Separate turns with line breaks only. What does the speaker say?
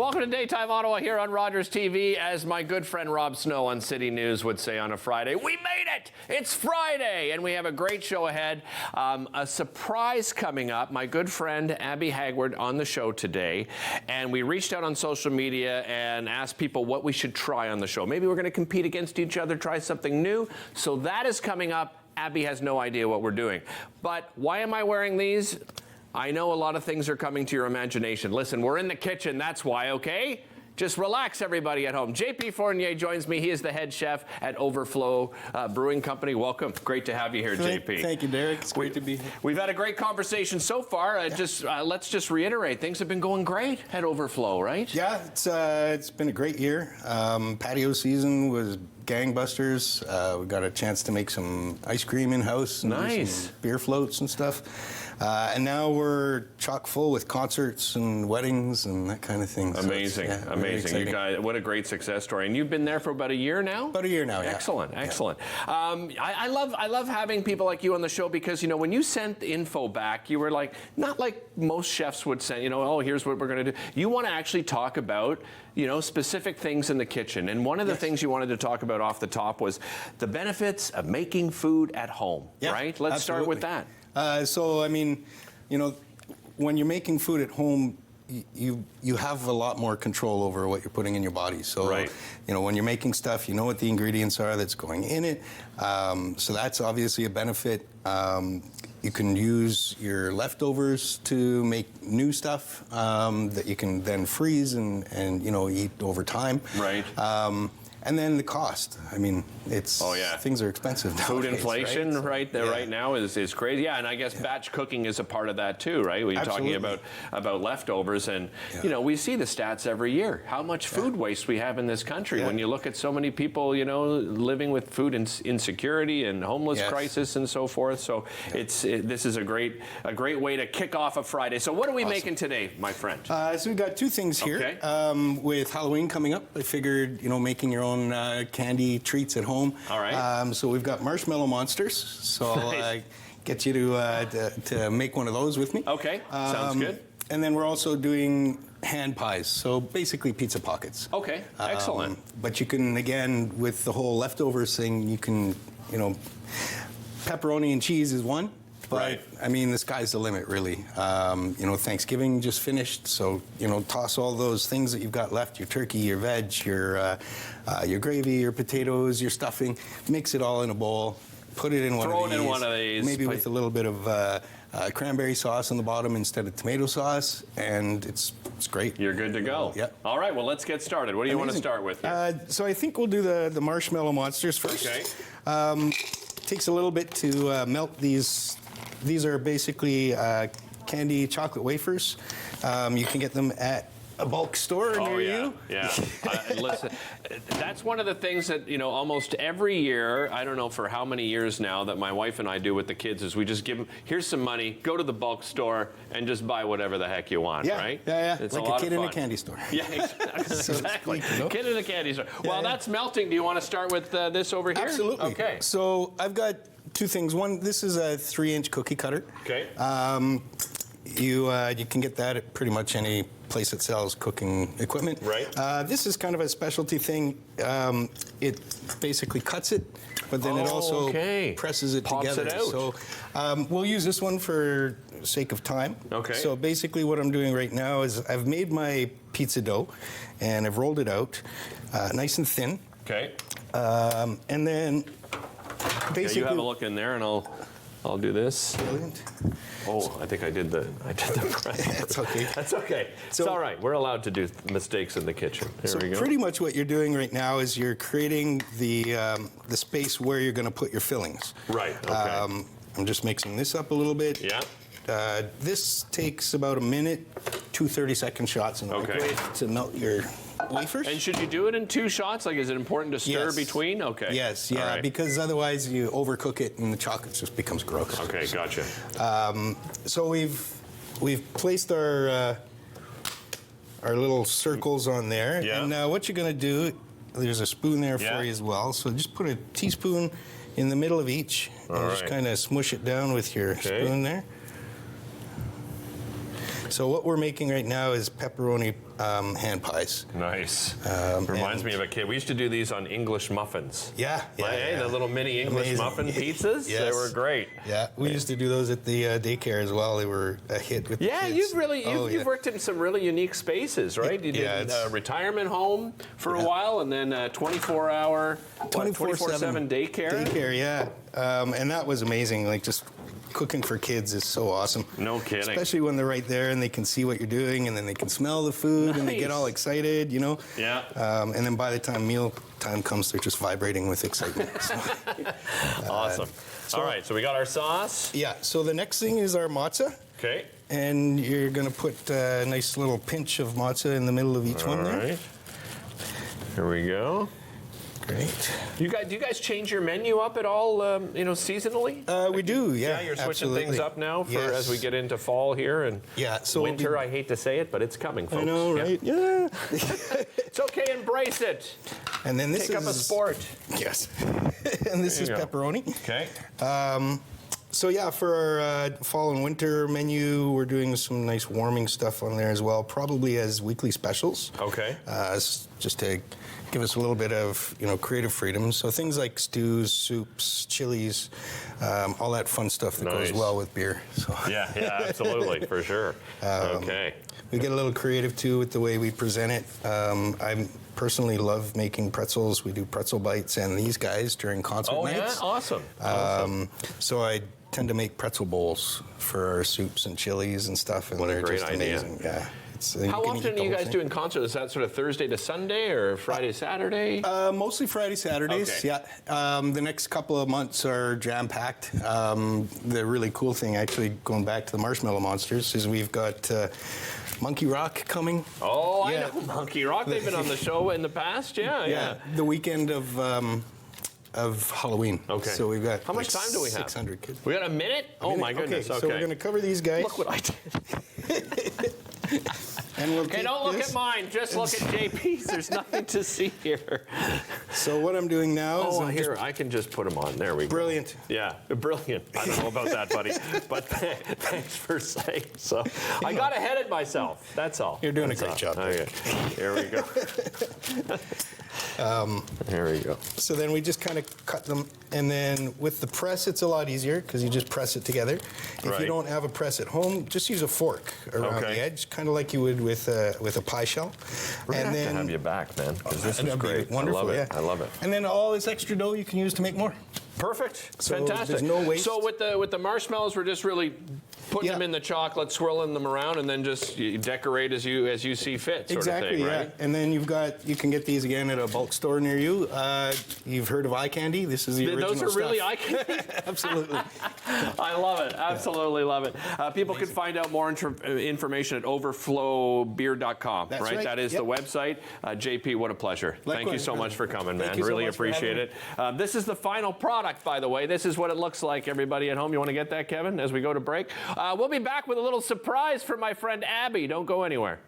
Welcome to Daytime Ottawa here on Rogers TV. As my good friend Rob Snow on City News would say on a Friday, we made it! It's Friday! And we have a great show ahead. A surprise coming up. My good friend Abby Hagward on the show today. And we reached out on social media and asked people what we should try on the show. Maybe we're going to compete against each other, try something new. So that is coming up. Abby has no idea what we're doing. But why am I wearing these? I know a lot of things are coming to your imagination. Listen, we're in the kitchen, that's why, okay? Just relax, everybody at home. JP Fournier joins me. He is the head chef at Overflow Brewing Company. Welcome. Great to have you here, JP.
Thank you, Derick. It's great to be here.
We've had a great conversation so far. Let's just reiterate, things have been going great at Overflow, right?
Yeah, it's been a great year. Patio season was gangbusters. We got a chance to make some ice cream in-house. And
nice.
Some beer floats and stuff. And now we're chock full with concerts and weddings and that kind of thing.
Amazing,
so
amazing. You guys, what a great success story. And you've been there for about a year now?
About a year now, yeah.
Excellent, excellent.
Yeah.
I love having people like you on the show because, you know, when you sent the info back, you were like, not like most chefs would send, you know, oh, here's what we're going to do. You want to actually talk about, you know, specific things in the kitchen. And one of the things you wanted to talk about off the top was the benefits of making food at home, right? Let's start with that.
So, I mean, you know, when you're making food at home, you have a lot more control over what you're putting in your body. So, you know, when you're making stuff, you know what the ingredients are that's going in it. So that's obviously a benefit. You can use your leftovers to make new stuff that you can then freeze and you know, eat over time.
Right.
And then the cost. I mean, it's things are expensive nowadays.
Food inflation
right
now is crazy. Yeah, and I guess batch cooking is a part of that too, right? When you're talking about leftovers, and you know, we see the stats every year. How much food waste we have in this country when you look at so many people, you know, living with food insecurity and homeless crisis and so forth. So this is a great way to kick off a Friday. So what are we making today, my friend?
So we've got two things here. With Halloween coming up, I figured, you know, making your own candy treats at home.
All right.
So we've got marshmallow monsters. So I'll get you to make one of those with me.
Okay, sounds good.
And then we're also doing hand pies, so basically pizza pockets.
Okay, excellent.
But you can, again, with the whole leftovers thing, you can, you know, pepperoni and cheese is one. But, I mean, the sky's the limit, really. You know, Thanksgiving just finished, so, you know, toss all those things that you've got left, your turkey, your veg, your gravy, your potatoes, your stuffing, mix it all in a bowl, put it in one of these. Throw it in one of these. Maybe with a little bit of cranberry sauce on the bottom instead of tomato sauce, and it's great.
You're good to go.
Yeah.
All right, well, let's get started. What do you want to start with here?
So I think we'll do the marshmallow monsters first.
Okay.
Takes a little bit to melt these. These are basically candy chocolate wafers. You can get them at a bulk store near you.
Yeah. Listen, that's one of the things that, you know, almost every year, I don't know for how many years now, that my wife and I do with the kids is we just give them, here's some money, go to the bulk store and just buy whatever the heck you want, right?
Yeah.
It's
like a kid in a candy store.
Yeah, exactly. Kid in a candy store. While that's melting, do you want to start with this over here?
Absolutely.
Okay.
So I've got two things. One, this is a 3-inch cookie cutter.
Okay.
You can get that at pretty much any place that sells cooking equipment.
Right.
This is kind of a specialty thing. It basically cuts it, but then it also presses it together.
It out.
So we'll use this one for sake of time.
Okay.
So basically what I'm doing right now is I've made my pizza dough and I've rolled it out nice and thin.
Okay.
And then basically...
you have a look in there and I'll do this.
Brilliant.
Oh, I think I did the press.
That's okay.
That's okay. So, it's all right. We're allowed to do mistakes in the kitchen. There we go.
Pretty much what you're doing right now is you're creating the space where you're going to put your fillings.
Right. Okay.
I'm just mixing this up a little bit.
Yeah.
This takes about a minute, 2 30-second shots in the microwave to melt your wafers.
And should you do it in 2 shots? Like, is it important to stir between? Okay.
Yes, yeah, because otherwise you overcook it and the chocolate just becomes gross.
Okay, gotcha.
So we've placed our little circles on there.
Yeah.
And now what you're going to do, there's a spoon there for you as well. So just put a teaspoon in the middle of each and just kind of smush it down with your spoon there. So what we're making right now is pepperoni hand pies.
Nice. Reminds me of a kid. We used to do these on English muffins.
Yeah.
The little mini English
Amazing.
muffin pizzas.
Yes.
They were great.
Yeah, we used to do those at the daycare as well. They were a hit with the kids.
You've worked in some really unique spaces, right? You did a retirement home for a while, and then 24-hour, 24/7 daycare.
Daycare, yeah. And that was amazing. Like, just cooking for kids is so awesome.
No kidding.
Especially when they're right there and they can see what you're doing, and then they can smell the food and they get all excited, you know?
Yeah.
And then by the time meal time comes, they're just vibrating with excitement. So,
awesome. All right, so we got our sauce.
yeah, so the next thing is our matzah.
Okay.
And you're going to put a nice little pinch of matzah in the middle of each one there.
All right. Here we go.
Great.
Do you guys change your menu up at all, seasonally?
We do, yeah.
Yeah, you're switching
absolutely.
things up now
Yes.
as we get into fall here and
so
winter. I hate to say it, but it's coming, folks.
I know, right? Yeah.
It's okay, embrace it.
And then this
Take up a sport.
Yes. And this is pepperoni.
Okay.
So yeah, for our fall and winter menu, we're doing some nice warming stuff on there as well, probably as weekly specials.
Okay.
Just to give us a little bit of creative freedom. So things like stews, soups, chilies, all that fun stuff that goes well with beer. So.
Yeah, absolutely, for sure. Okay.
We get a little creative too with the way we present it. I personally love making pretzels. We do pretzel bites and these guys during concert nights.
Oh yeah, awesome.
So I tend to make pretzel bowls for our soups and chilies and stuff, and they're just amazing. Yeah.
How often are you guys doing concerts? Is that sort of Thursday to Sunday or Friday, Saturday?
Mostly Friday, Saturdays,
okay.
yeah. The next couple of months are jam-packed. The really cool thing, actually, going back to the Marshmallow Monsters, is we've got Monkey Rock coming.
Oh, I know Monkey Rock. They've been on the show in the past, yeah.
The weekend of Halloween.
Okay.
So we've got
how much time do we have?
600 kids.
We got a minute? Oh my goodness. Okay.
So we're going to cover these guys.
Look what I did.
And we'll
okay, don't look at mine. Just look at JP's. There's nothing to see here.
So what I'm doing now is
I can just put them on. There we go.
Brilliant.
Yeah, brilliant. I don't know about that, buddy. But thanks for saying so. I got ahead of myself. That's all.
You're doing a great job.
Okay. Here we go. Here we go.
So then we just kind of cut them, and then with the press, it's a lot easier because you just press it together. If you don't have a press at home, just use a fork around the edge, kind of like you would with a pie shell.
We're gonna have to have you back, man, because this is great.
Wonderful,
I love it.
And then all this extra dough you can use to make more.
Perfect.
So
fantastic.
there's no waste.
So with the marshmallows, we're just really putting them in the chocolate, swirling them around, and then just you decorate as you see fit, sort of thing, right?
And then you can get these again at a bulk store near you. You've heard of eye candy? This is the original
Those are
stuff.
really eye candy?
Absolutely.
I love it. Absolutely love it. People can find out more information at overflowbeer.com,
That's
right?
right.
That is the website. JP, what a pleasure. Thank you so much for coming, man.
You so
really
much for
appreciate
having
it. This is the final product, by the way. This is what it looks like, everybody at home. You want to get that, Kevin, as we go to break? We'll be back with a little surprise for my friend Abby. Don't go anywhere.